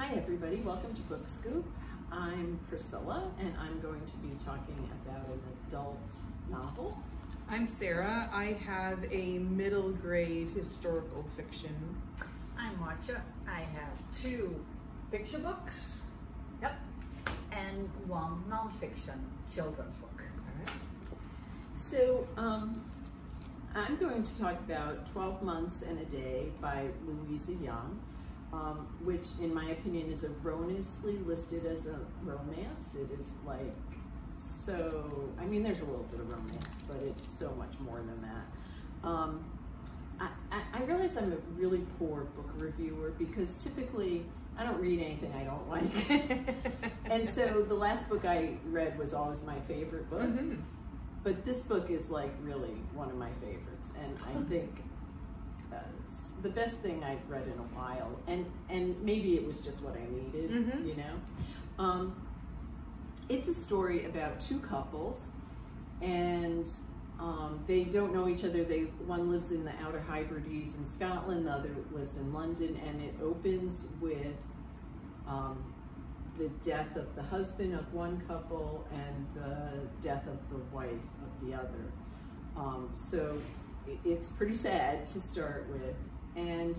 Hi everybody, welcome to Book Scoop. I'm Priscilla and I'm going to be talking about an adult novel. I'm Sarah. I have a middle grade historical fiction. I'm Martsje. I have 2 picture books, and 1 nonfiction children's book. All right. So I'm going to talk about 12 Months and a Day by Louisa Young, which in my opinion is erroneously listed as a romance. It is like so, I mean there's a little bit of romance, but it's so much more than that. I realize I'm a really poor book reviewer because typically I don't read anything I don't like. And so the last book I read was always my favorite book. Mm-hmm. But this book is like really one of my favorites, and I think the best thing I've read in a while, and maybe it was just what I needed, mm-hmm. you know. It's a story about 2 couples, and they don't know each other. One lives in the Outer Hebrides in Scotland, the other lives in London, and it opens with the death of the husband of one couple and the death of the wife of the other. So it's pretty sad to start with, and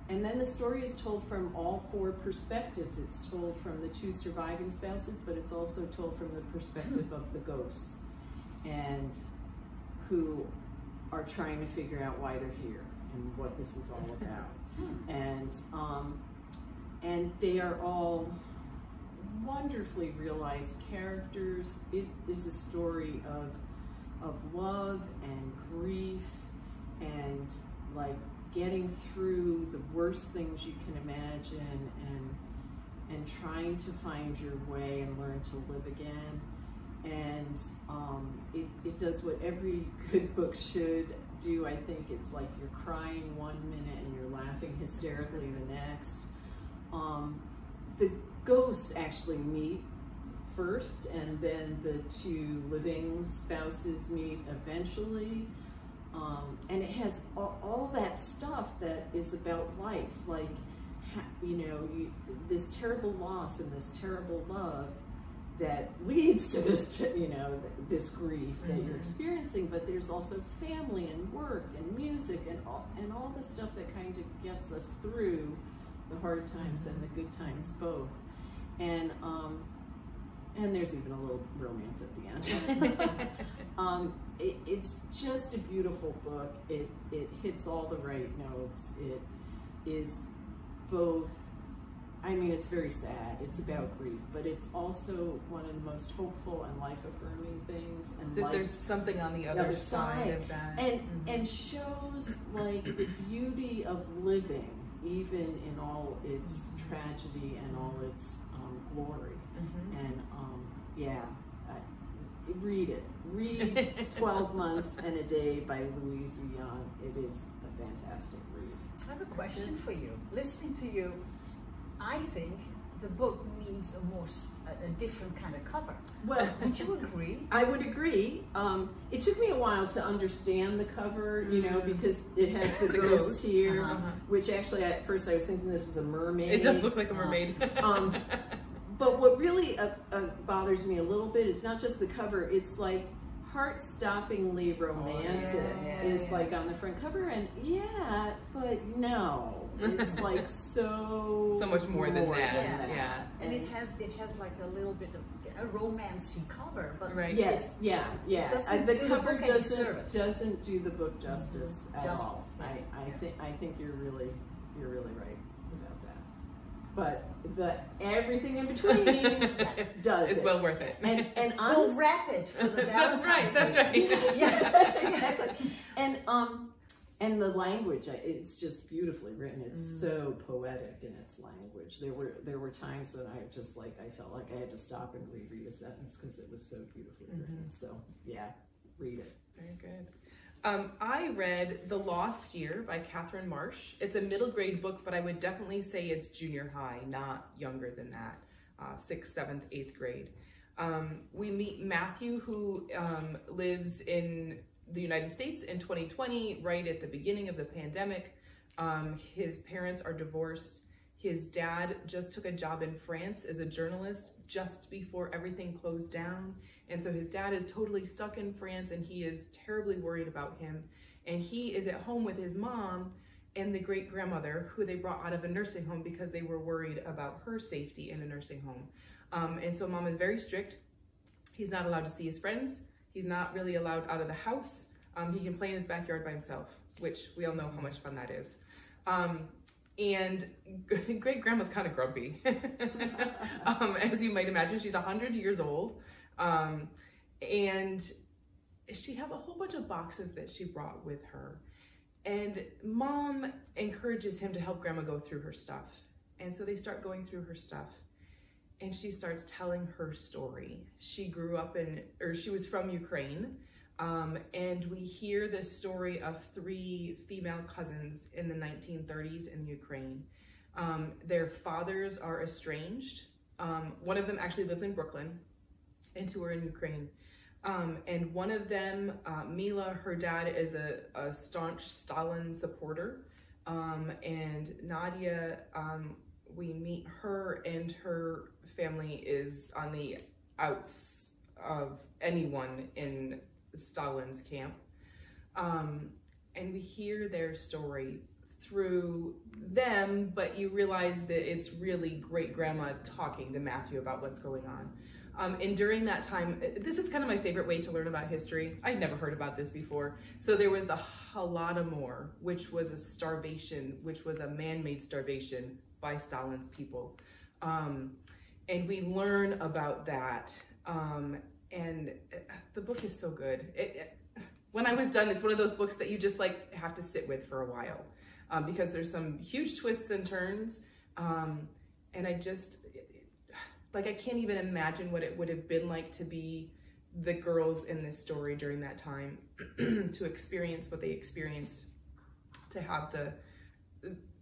then the story is told from all 4 perspectives. It's told from the 2 surviving spouses, but it's also told from the perspective of the ghosts, and who are trying to figure out why they're here and what this is all about. And they are all wonderfully realized characters. It is a story of love and grief and like getting through the worst things you can imagine and trying to find your way and learn to live again. And it does what every good book should do. I think it's like you're crying one minute and you're laughing hysterically the next. The ghosts actually meet first, and then the 2 living spouses meet eventually. And it has all that stuff that is about life, like, you know, this terrible loss and this terrible love that leads to this, you know, this grief that mm-hmm. you're experiencing. But there's also family and work and music and all the stuff that kind of gets us through the hard times and the good times both. And there's even a little romance at the end. It's just a beautiful book. It hits all the right notes. It is both, I mean, it's very sad. It's about grief, but it's also one of the most hopeful and life-affirming things. And that there's something on the other side of that. And, mm-hmm. and shows like the beauty of living, even in all its tragedy and all its glory. Mm-hmm. And yeah, read it. Read 12 Months and a Day by Louisa Young. It is a fantastic read. I have a question for you. Listening to you, I think the book needs a different kind of cover. Well, would you agree? I would agree. It took me a while to understand the cover, you know, because it has the ghost here, which actually at first I was thinking this was a mermaid. It does look like a mermaid. But what really bothers me a little bit is not just the cover, it's like heart-stoppingly romantic is like on the front cover, and yeah, but no. It's like so much more than that. Yeah. And it has like a little bit of a romancy cover, but right. Yes, yeah. The cover doesn't do the book justice at all. I think you're really right about that. But everything in between does. It's well worth it. And we'll wrap it for the Valentine's. That's right. Yeah, exactly. And the language, it's just beautifully written. It's so poetic in its language. There were times that I just like, I felt like I had to stop and reread a sentence because it was so beautifully written. So yeah, read it. Very good. I read The Lost Year by Catherine Marsh. It's a middle grade book, but I would definitely say it's junior high, not younger than that, 6th, 7th, 8th grade. We meet Matthew, who lives in the United States in 2020, right at the beginning of the pandemic. His parents are divorced. His dad just took a job in France as a journalist just before everything closed down. And so his dad is totally stuck in France, and he is terribly worried about him. And he is at home with his mom and the great-grandmother, who they brought out of a nursing home because they were worried about her safety in a nursing home. And so mom is very strict. He's not allowed to see his friends. He's not really allowed out of the house. He can play in his backyard by himself, which we all know how much fun that is. And great-grandma's kind of grumpy. As you might imagine, she's 100 years old. And she has a whole bunch of boxes that she brought with her. And mom encourages him to help grandma go through her stuff. And so they start going through her stuff. And she starts telling her story. She grew up she was from Ukraine. And we hear the story of 3 female cousins in the 1930s in Ukraine. Their fathers are estranged. One of them actually lives in Brooklyn, and 2 are in Ukraine. And one of them, Mila, her dad is a staunch Stalin supporter. And Nadia, we meet her, and her family is on the outs of anyone in Stalin's camp. And we hear their story through them, but you realize that it's really great-grandma talking to Matthew about what's going on. And during that time, this is kind of my favorite way to learn about history. I'd never heard about this before. So there was the Holodomor, which was a starvation, which was a man-made starvation by Stalin's people. And we learn about that. And the book is so good. When I was done, it's one of those books that you just like have to sit with for a while, because there's some huge twists and turns. And I just, I can't even imagine what it would have been like to be the girls in this story during that time, to experience what they experienced, to have the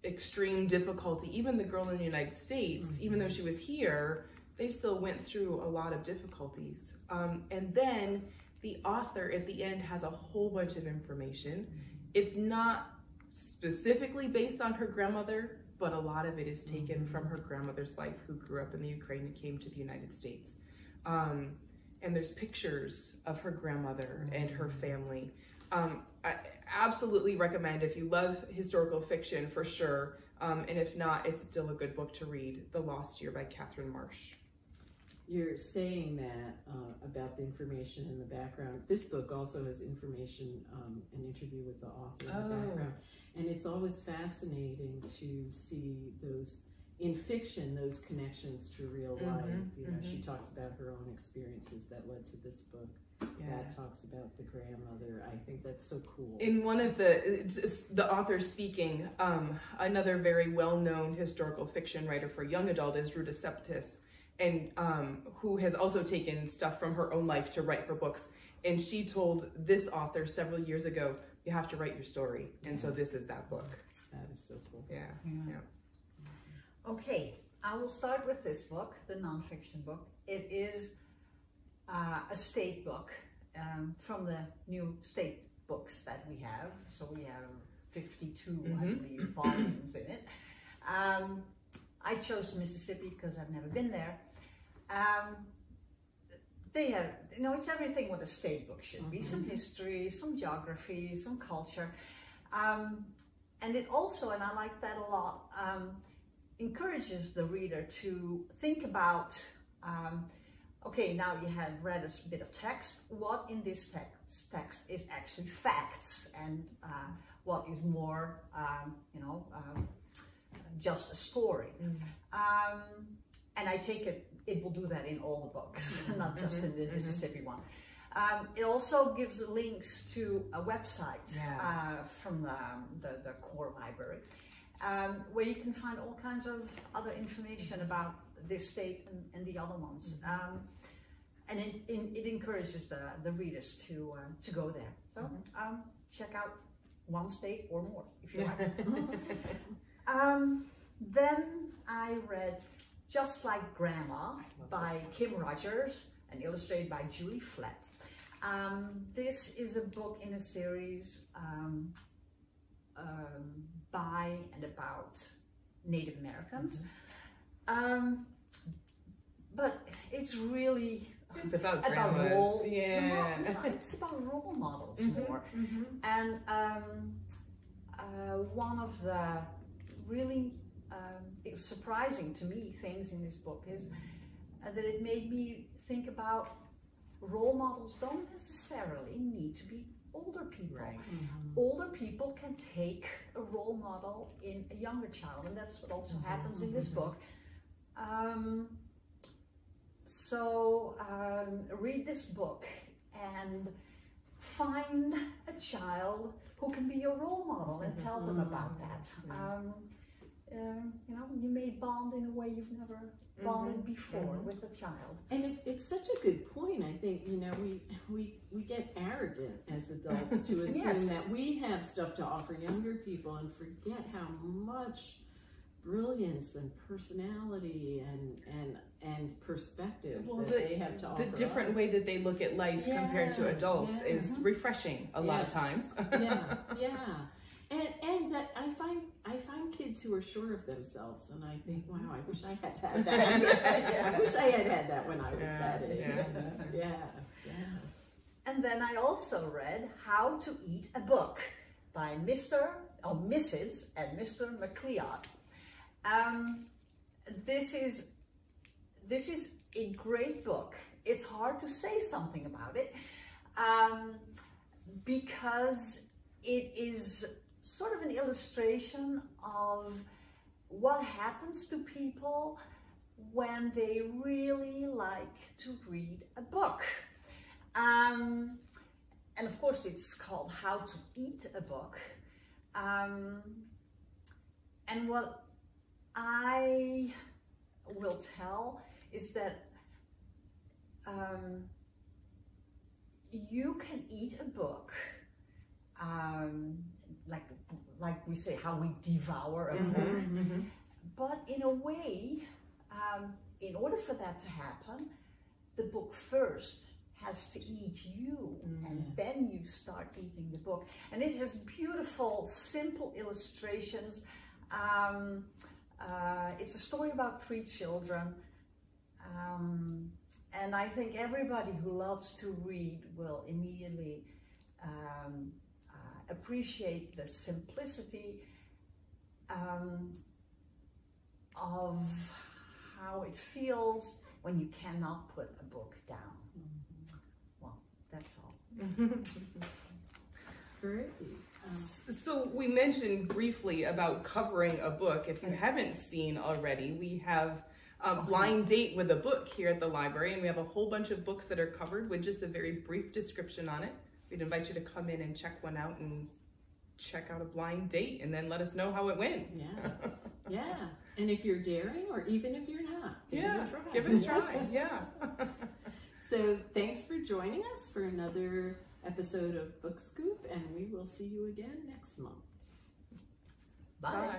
extreme difficulty. Even the girl in the United States, even though she was here, they still went through a lot of difficulties. And then the author at the end has a whole bunch of information. It's not specifically based on her grandmother, but a lot of it is taken from her grandmother's life, who grew up in the Ukraine and came to the United States. And there's pictures of her grandmother and her family. I absolutely recommend, if you love historical fiction, for sure. And if not, it's still a good book to read, The Lost Year by Catherine Marsh. You're saying that about the information in the background. This book also has information, an interview with the author in the background. And it's always fascinating to see those, in fiction, those connections to real life. You know, she talks about her own experiences that led to this book. That talks about the grandmother. I think that's so cool. In one of the author speaking, another very well-known historical fiction writer for young adult is Ruta Sepetys, and who has also taken stuff from her own life to write her books. And she told this author several years ago, you have to write your story. And so this is that book. That is so cool. Yeah. Okay, I will start with this book, the nonfiction book. It is a state book from the new state books that we have. So we have 52, I believe, volumes in it. I chose Mississippi because I've never been there. They have, you know, it's everything what a state book should be. Some history, some geography, some culture. And it also, and I like that a lot, encourages the reader to think about, okay, now you have read a bit of text. What in this text is actually facts, and what is more, just a story. And I take it will do that in all the books, not just in the Mississippi one. It also gives links to a website from the core library, where you can find all kinds of other information about this state and the other ones. And it encourages the readers to go there. So check out one state or more if you like. Then I read Just Like Grandma by Kim Rogers and illustrated by Julie Flett. This is a book in a series by and about Native Americans. But it's really it's about grandmas. It's about role models more. And one of the really surprising to me things in this book is that it made me think about role models don't necessarily need to be older people. Right. Older people can take a role model in a younger child, and that's what also happens in this book. So read this book and find a child who can be your role model and tell them about that. You know, you may bond in a way you've never bonded before with a child. And it's such a good point. I think, you know, we get arrogant as adults to assume that we have stuff to offer younger people and forget how much brilliance and personality and perspective that they have to offer. The different way that they look at life compared to adults is refreshing a lot of times. And I find kids who are sure of themselves, and I think, wow, I wish I had that. I wish I had that when I was that age. And then I also read How to Eat a Book by Mr. or Mrs. and Mr. McLeod. This is a great book. It's hard to say something about it because it is sort of an illustration of what happens to people when they really like to read a book. And of course it's called How to Eat a Book. And what I will tell is that you can eat a book like we say, how we devour a book, but in a way, in order for that to happen, the book first has to eat you, and then you start eating the book. And it has beautiful, simple illustrations. It's a story about 3 children, and I think everybody who loves to read will immediately appreciate the simplicity of how it feels when you cannot put a book down. Well, that's all. Great. So we mentioned briefly about covering a book. If you haven't seen already, we have Blind Date with a Book here at the library, and we have a whole bunch of books that are covered with just a very brief description on it. We'd invite you to come in and check one out and check out a blind date and then let us know how it went. Yeah. And if you're daring, or even if you're not, give it a try. So thanks for joining us for another episode of Book Scoop, and we will see you again next month. Bye.